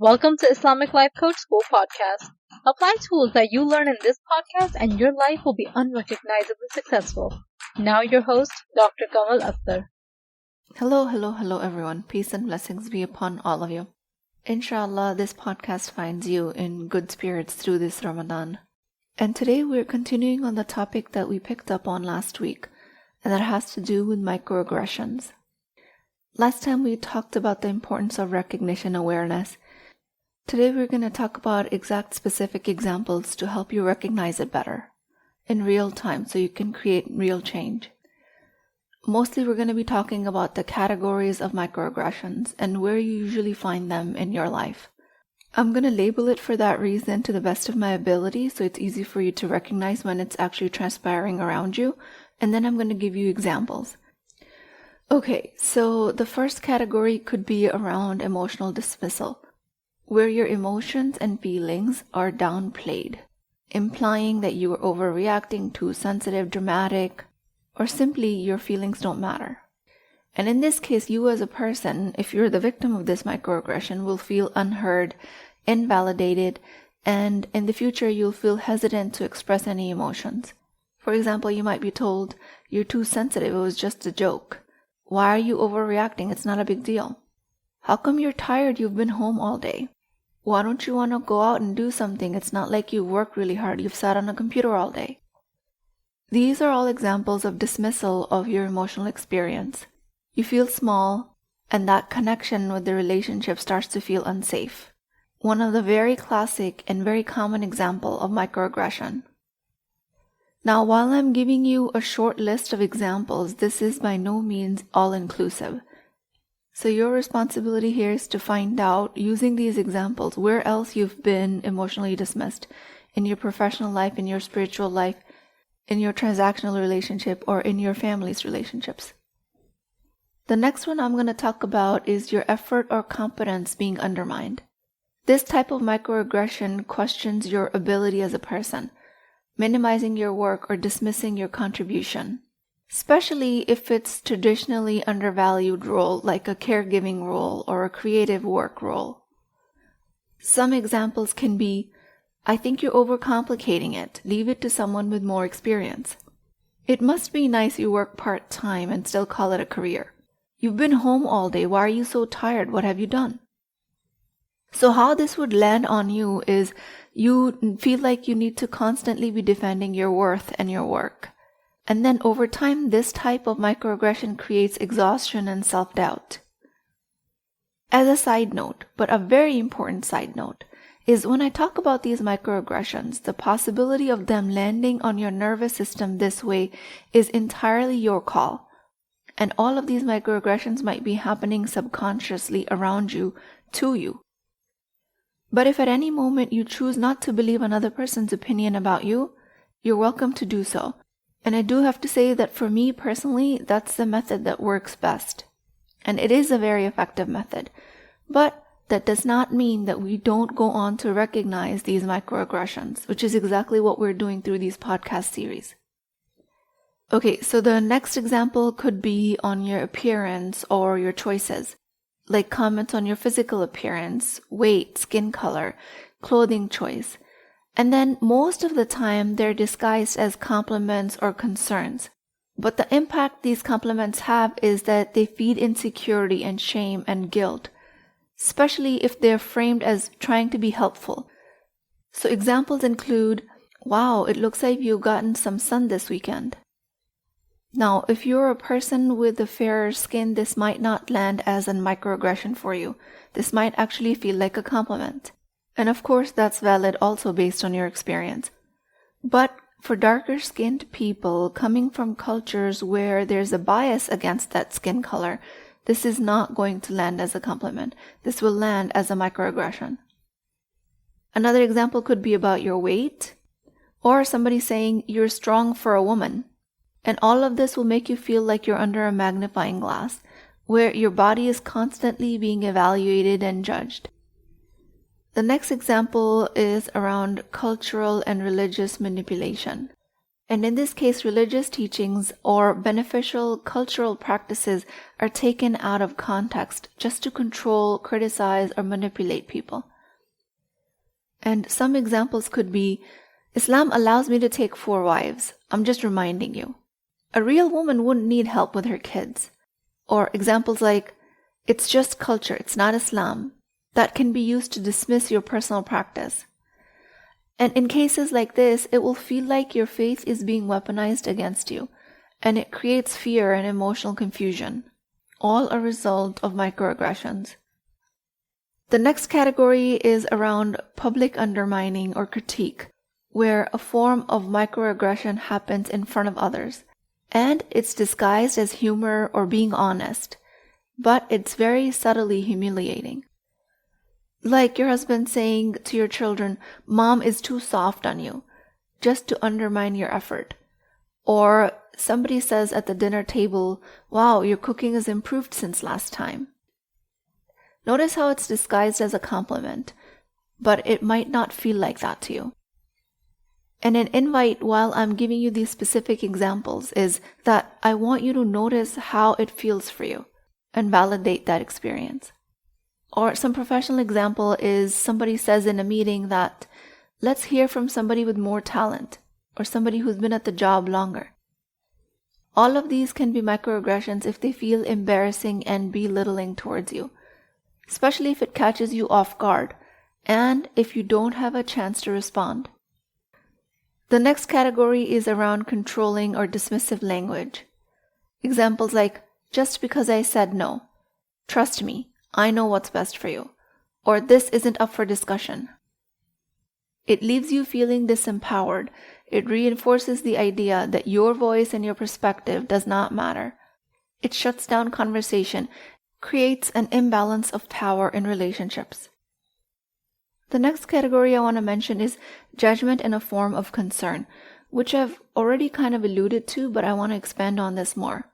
Welcome to Islamic Life Coach School podcast. Apply tools that you learn in this podcast and your life will be unrecognizably successful. Now your host, Dr. Kamal Akhtar. Hello everyone. Peace and blessings be upon all of you. Inshallah, this podcast finds you in good spirits through this Ramadan. And today we're continuing on the topic that we picked up on last week, and that has to do with microaggressions. Last time we talked about the importance of recognition awareness. Today we're going to talk about exact specific examples to help you recognize it better in real time so you can create real change. Mostly we're going to be talking about the categories of microaggressions and where you usually find them in your life. I'm going to label it for that reason to the best of my ability so it's easy for you to recognize when it's actually transpiring around you, and then I'm going to give you examples. Okay, so the first category could be around emotional dismissal, where your emotions and feelings are downplayed, implying that you are overreacting, too sensitive, dramatic, or simply your feelings don't matter. And in this case, you as a person, if you're the victim of this microaggression, will feel unheard, invalidated, and in the future you'll feel hesitant to express any emotions. For example, you might be told, "You're too sensitive, it was just a joke. Why are you overreacting? It's not a big deal. How come you're tired? You've been home all day. Why don't you want to go out and do something? It's not like you've worked really hard. You've sat on a computer all day." These are all examples of dismissal of your emotional experience. You feel small, and that connection with the relationship starts to feel unsafe. One of the very classic and very common example of microaggression. Now, while I'm giving you a short list of examples, this is by no means all-inclusive. So your responsibility here is to find out, using these examples, where else you've been emotionally dismissed in your professional life, in your spiritual life, in your transactional relationship, or in your family's relationships. The next one I'm going to talk about is your effort or competence being undermined. This type of microaggression questions your ability as a person, minimizing your work or dismissing your contribution, especially if it's traditionally undervalued role like a caregiving role or a creative work role. Some examples can be, "I think you're overcomplicating it. Leave it to someone with more experience. It must be nice you work part-time and still call it a career. You've been home all day. Why are you so tired? What have you done?" So how this would land on you is you feel like you need to constantly be defending your worth and your work. And then over time, this type of microaggression creates exhaustion and self-doubt. As a side note, but a very important side note, is when I talk about these microaggressions, the possibility of them landing on your nervous system this way is entirely your call. And all of these microaggressions might be happening subconsciously around you, to you. But if at any moment you choose not to believe another person's opinion about you, you're welcome to do so. And I do have to say that for me personally, that's the method that works best. And it is a very effective method. But that does not mean that we don't go on to recognize these microaggressions, which is exactly what we're doing through these podcast series. Okay, so the next example could be on your appearance or your choices, like comments on your physical appearance, weight, skin color, clothing choice. And then most of the time they're disguised as compliments or concerns. But the impact these compliments have is that they feed insecurity and shame and guilt, especially if they're framed as trying to be helpful. So examples include, "Wow, it looks like you've gotten some sun this weekend." Now, if you're a person with a fairer skin, this might not land as a microaggression for you. This might actually feel like a compliment. And of course, that's valid also based on your experience. But for darker-skinned people coming from cultures where there's a bias against that skin color, this is not going to land as a compliment. This will land as a microaggression. Another example could be about your weight, or somebody saying you're strong for a woman. And all of this will make you feel like you're under a magnifying glass, where your body is constantly being evaluated and judged. The next example is around cultural and religious manipulation. And in this case, religious teachings or beneficial cultural practices are taken out of context just to control, criticize, or manipulate people. And some examples could be, Islam allows me to take 4 wives. I'm just reminding you. A real woman wouldn't need help with her kids. Or examples like, it's just culture, it's not Islam. That can be used to dismiss your personal practice. And in cases like this, it will feel like your faith is being weaponized against you, and it creates fear and emotional confusion, all a result of microaggressions. The next category is around public undermining or critique, where a form of microaggression happens in front of others, and it's disguised as humor or being honest, but it's very subtly humiliating. Like your husband saying to your children, "Mom is too soft on you," just to undermine your effort. Or somebody says at the dinner table, "Wow, your cooking has improved since last time." Notice how it's disguised as a compliment, but it might not feel like that to you. And an invite while I'm giving you these specific examples is that I want you to notice how it feels for you and validate that experience. Or some professional example is somebody says in a meeting that, "Let's hear from somebody with more talent," or somebody who's been at the job longer. All of these can be microaggressions if they feel embarrassing and belittling towards you, especially if it catches you off guard and if you don't have a chance to respond. The next category is around controlling or dismissive language. Examples like, "Just because I said no," "Trust me, I know what's best for you," or "This isn't up for discussion." It leaves you feeling disempowered. It reinforces the idea that your voice and your perspective does not matter. It shuts down conversation, creates an imbalance of power in relationships. The next category I want to mention is judgment in a form of concern, which I've already kind of alluded to, but I want to expand on this more.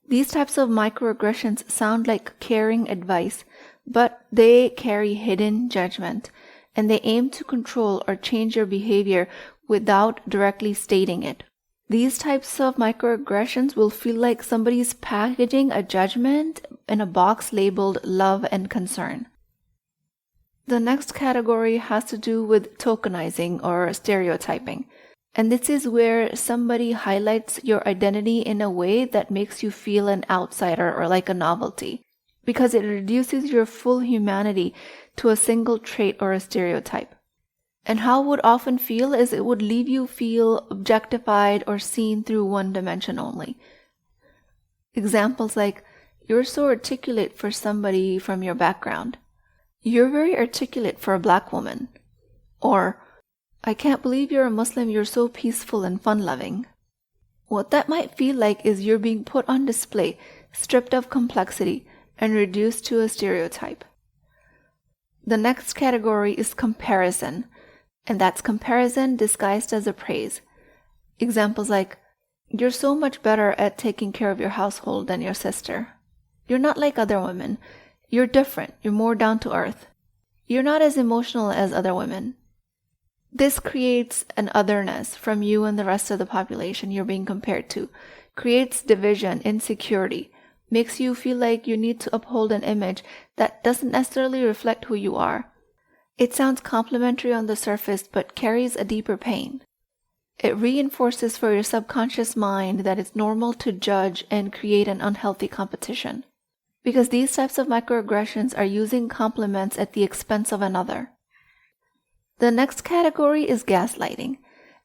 These types of microaggressions sound like caring advice, but they carry hidden judgment, and they aim to control or change your behavior without directly stating it. These types of microaggressions will feel like somebody's packaging a judgment in a box labeled love and concern. The next category has to do with tokenizing or stereotyping. And this is where somebody highlights your identity in a way that makes you feel an outsider or like a novelty, because it reduces your full humanity to a single trait or a stereotype. And how it would often feel is it would leave you feel objectified or seen through one dimension only. Examples like, "You're so articulate for somebody from your background." "You're very articulate for a Black woman." Or, "I can't believe you're a Muslim, you're so peaceful and fun-loving." What that might feel like is you're being put on display, stripped of complexity, and reduced to a stereotype. The next category is comparison, and that's comparison disguised as a praise. Examples like, "You're so much better at taking care of your household than your sister." "You're not like other women. You're different. You're more down to earth. You're not as emotional as other women." This creates an otherness from you and the rest of the population you're being compared to, creates division, insecurity, makes you feel like you need to uphold an image that doesn't necessarily reflect who you are. It sounds complimentary on the surface but carries a deeper pain. It reinforces for your subconscious mind that it's normal to judge and create an unhealthy competition, because these types of microaggressions are using compliments at the expense of another. The next category is gaslighting,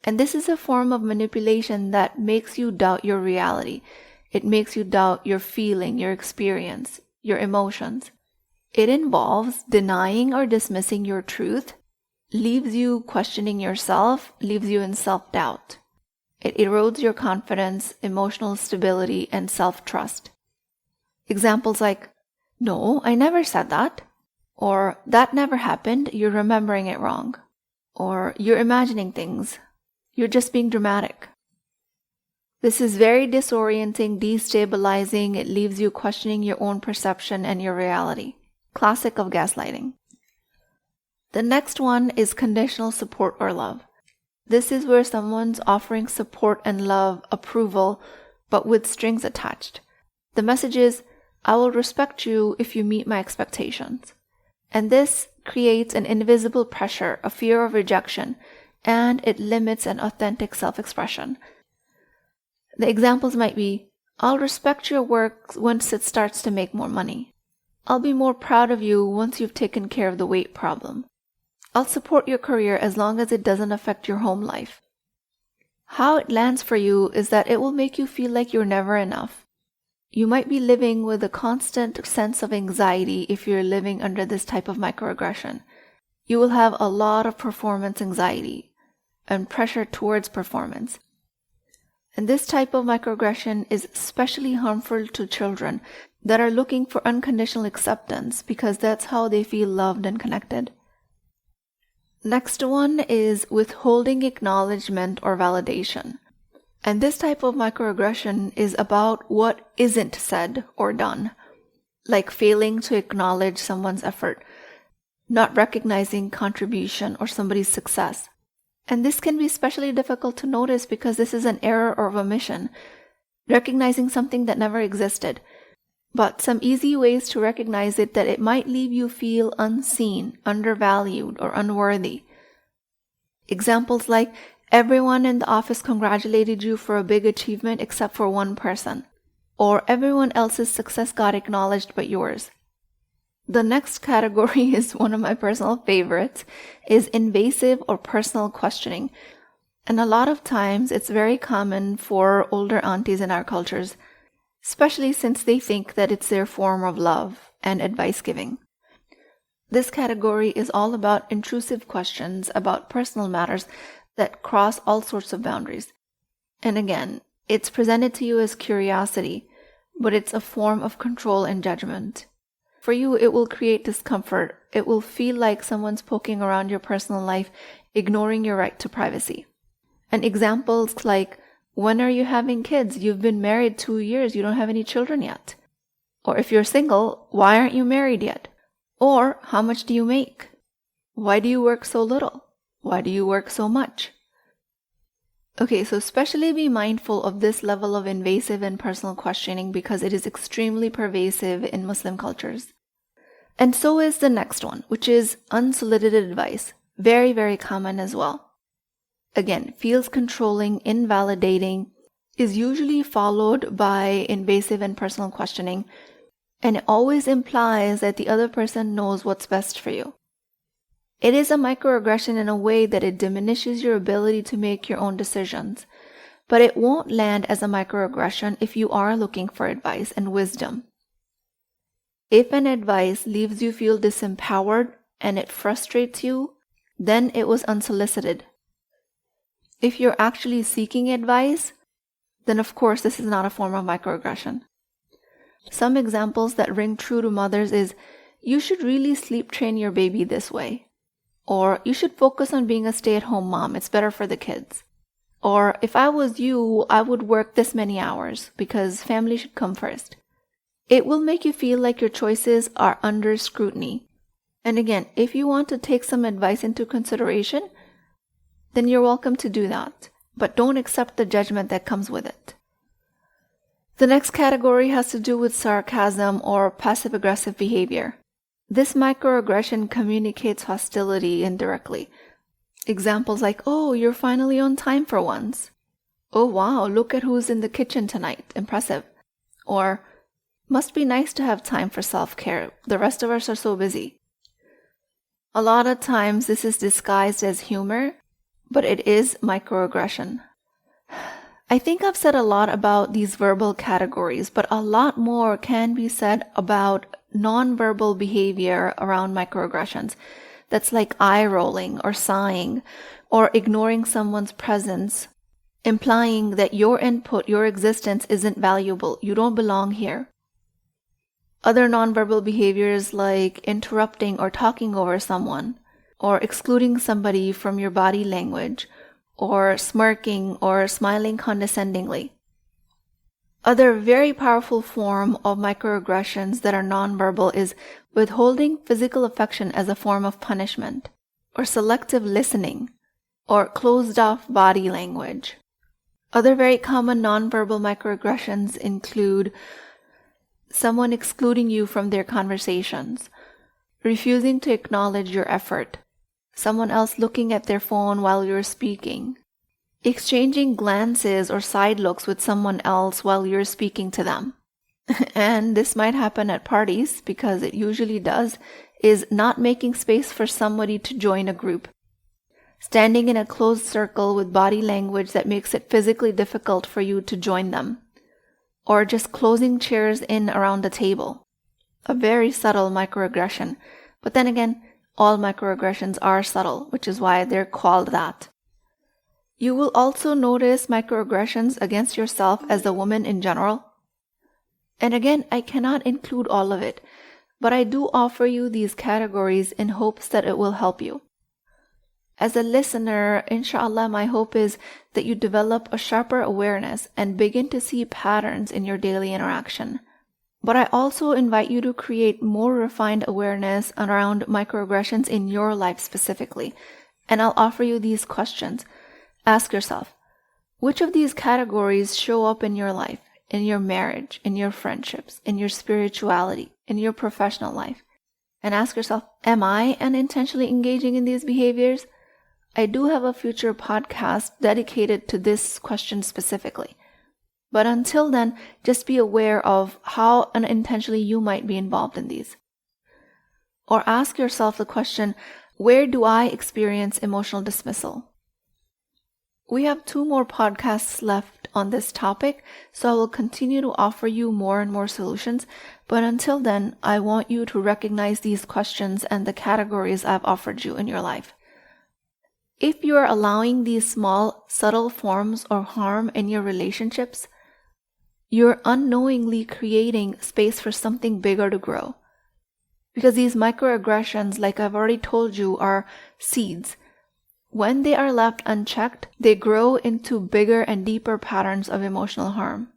and this is a form of manipulation that makes you doubt your reality. It makes you doubt your feeling, your experience, your emotions. It involves denying or dismissing your truth, leaves you questioning yourself, leaves you in self-doubt. It erodes your confidence, emotional stability, and self-trust. Examples like, "No, I never said that," or "That never happened, you're remembering it wrong," or "You're imagining things, you're just being dramatic." This is very disorienting, destabilizing. It leaves you questioning your own perception and your reality. Classic of gaslighting. The next one is conditional support or love. This is where someone's offering support and love, approval, but with strings attached. The message is, "I will respect you if you meet my expectations." And this creates an invisible pressure, a fear of rejection, and it limits an authentic self-expression. The examples might be, I'll respect your work once it starts to make more money. I'll be more proud of you once you've taken care of the weight problem. I'll support your career as long as it doesn't affect your home life. How it lands for you is that it will make you feel like you're never enough. You might be living with a constant sense of anxiety if you're living under this type of microaggression. You will have a lot of performance anxiety and pressure towards performance. And this type of microaggression is especially harmful to children that are looking for unconditional acceptance because that's how they feel loved and connected. Next one is withholding acknowledgement or validation. And this type of microaggression is about what isn't said or done, like failing to acknowledge someone's effort, not recognizing contribution or somebody's success. And this can be especially difficult to notice because this is an error or omission, recognizing something that never existed. But some easy ways to recognize it that it might leave you feel unseen, undervalued, or unworthy. Examples like, everyone in the office congratulated you for a big achievement except for one person, or everyone else's success got acknowledged but yours. The next category is one of my personal favorites, is invasive or personal questioning. And a lot of times it's very common for older aunties in our cultures, especially since they think that it's their form of love and advice giving. This category is all about intrusive questions about personal matters that cross all sorts of boundaries. And again, it's presented to you as curiosity, but it's a form of control and judgment. For you, it will create discomfort. It will feel like someone's poking around your personal life, ignoring your right to privacy. And examples like, when are you having kids? You've been married 2 years, you don't have any children yet. Or if you're single, why aren't you married yet? Or, how much do you make? Why do you work so little? Why do you work so much? Okay, so especially be mindful of this level of invasive and personal questioning because it is extremely pervasive in Muslim cultures. And so is the next one, which is unsolicited advice. Very, very common as well. Again, feels controlling, invalidating, is usually followed by invasive and personal questioning, and it always implies that the other person knows what's best for you. It is a microaggression in a way that it diminishes your ability to make your own decisions, but it won't land as a microaggression if you are looking for advice and wisdom. If an advice leaves you feel disempowered and it frustrates you, then it was unsolicited. If you're actually seeking advice, then of course this is not a form of microaggression. Some examples that ring true to mothers is, you should really sleep train your baby this way. Or, you should focus on being a stay-at-home mom, it's better for the kids. Or, if I was you, I would work this many hours because family should come first. It will make you feel like your choices are under scrutiny. And again, if you want to take some advice into consideration, then you're welcome to do that. But don't accept the judgment that comes with it. The next category has to do with sarcasm or passive-aggressive behavior. This microaggression communicates hostility indirectly. Examples like, oh, you're finally on time for once. Oh wow, look at who's in the kitchen tonight. Impressive. Or, must be nice to have time for self-care. The rest of us are so busy. A lot of times this is disguised as humor, but it is microaggression. I think I've said a lot about these verbal categories, but a lot more can be said about nonverbal behavior around microaggressions. That's like eye rolling or sighing or ignoring someone's presence, implying that your input, your existence isn't valuable. You don't belong here. Other nonverbal behaviors like interrupting or talking over someone, or excluding somebody from your body language, or smirking or smiling condescendingly. Other very powerful form of microaggressions that are nonverbal is withholding physical affection as a form of punishment, or selective listening, or closed-off body language. Other very common nonverbal microaggressions include someone excluding you from their conversations, refusing to acknowledge your effort, someone else looking at their phone while you're speaking, exchanging glances or side looks with someone else while you're speaking to them. And this might happen at parties, because it usually does, is not making space for somebody to join a group. Standing in a closed circle with body language that makes it physically difficult for you to join them. Or just closing chairs in around the table. A very subtle microaggression. But then again, all microaggressions are subtle, which is why they're called that. You will also notice microaggressions against yourself as a woman in general. And again, I cannot include all of it, but I do offer you these categories in hopes that it will help you. As a listener, inshallah, my hope is that you develop a sharper awareness and begin to see patterns in your daily interaction. But I also invite you to create more refined awareness around microaggressions in your life specifically. And I'll offer you these questions. Ask yourself, which of these categories show up in your life, in your marriage, in your friendships, in your spirituality, in your professional life? And ask yourself, am I unintentionally engaging in these behaviors? I do have a future podcast dedicated to this question specifically. But until then, just be aware of how unintentionally you might be involved in these. Or ask yourself the question, where do I experience emotional dismissal? We have 2 more podcasts left on this topic, so I will continue to offer you more and more solutions. But until then, I want you to recognize these questions and the categories I've offered you in your life. If you are allowing these small, subtle forms of harm in your relationships, you're unknowingly creating space for something bigger to grow. Because these microaggressions, like I've already told you, are seeds. When they are left unchecked, they grow into bigger and deeper patterns of emotional harm.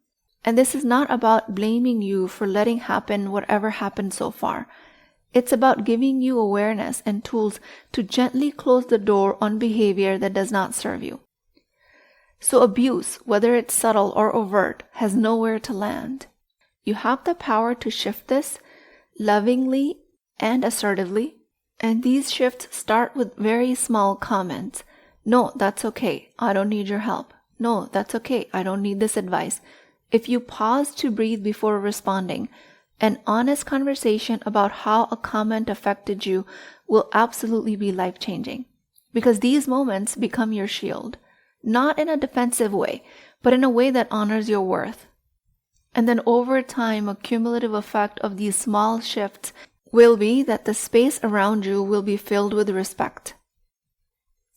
And this is not about blaming you for letting happen whatever happened so far. It's about giving you awareness and tools to gently close the door on behavior that does not serve you. So abuse, whether it's subtle or overt, has nowhere to land. You have the power to shift this lovingly and assertively. And these shifts start with very small comments. No, that's okay. I don't need your help. No, that's okay. I don't need this advice. If you pause to breathe before responding, an honest conversation about how a comment affected you will absolutely be life-changing. Because these moments become your shield. Not in a defensive way, but in a way that honors your worth. And then over time, a cumulative effect of these small shifts will be that the space around you will be filled with respect.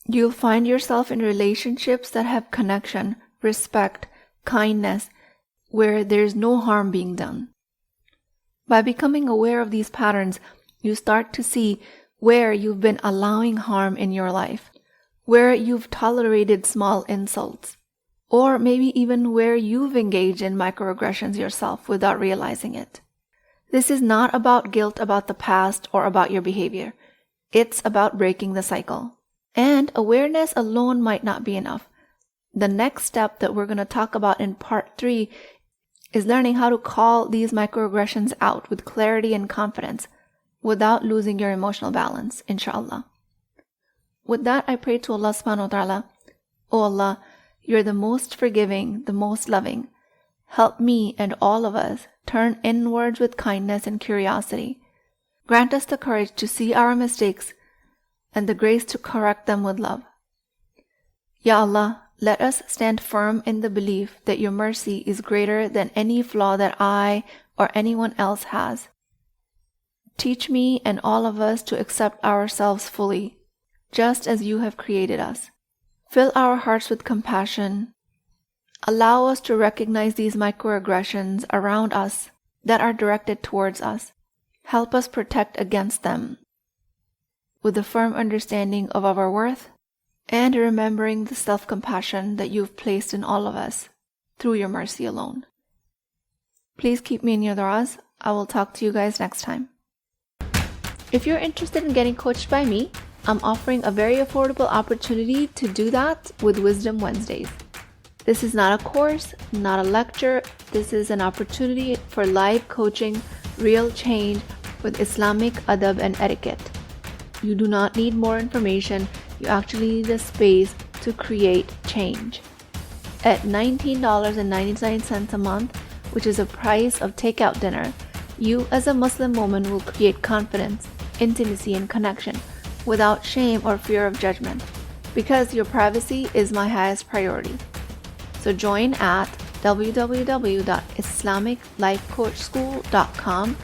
You'll find yourself in relationships that have connection, respect, kindness, where there's no harm being done. By becoming aware of these patterns, you start to see where you've been allowing harm in your life, where you've tolerated small insults, or maybe even where you've engaged in microaggressions yourself without realizing it. This is not about guilt about the past or about your behavior. It's about breaking the cycle. And awareness alone might not be enough. The next step that we're going to talk about in part 3 is learning how to call these microaggressions out with clarity and confidence without losing your emotional balance, inshallah. With that, I pray to Allah subhanahu wa ta'ala, O Allah, you're the most forgiving, the most loving. Help me and all of us turn inwards with kindness and curiosity. Grant us the courage to see our mistakes and the grace to correct them with love. Ya Allah, let us stand firm in the belief that your mercy is greater than any flaw that I or anyone else has. Teach me and all of us to accept ourselves fully, just as you have created us. Fill our hearts with compassion. Allow us to recognize these microaggressions around us that are directed towards us. Help us protect against them with a firm understanding of our worth and remembering the self-compassion that you've placed in all of us through your mercy alone. Please keep me in your du'as. I will talk to you guys next time. If you're interested in getting coached by me, I'm offering a very affordable opportunity to do that with Wisdom Wednesdays. This is not a course, not a lecture. This is an opportunity for live coaching, real change, with Islamic adab and etiquette. You do not need more information, you actually need a space to create change. At $19.99 a month, which is the price of takeout dinner, you as a Muslim woman will create confidence, intimacy, and connection without shame or fear of judgment, because your privacy is my highest priority. So join at www.islamiclifecoachschool.com,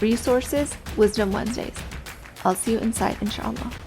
resources, Wisdom Wednesdays. I'll see you inside, inshallah.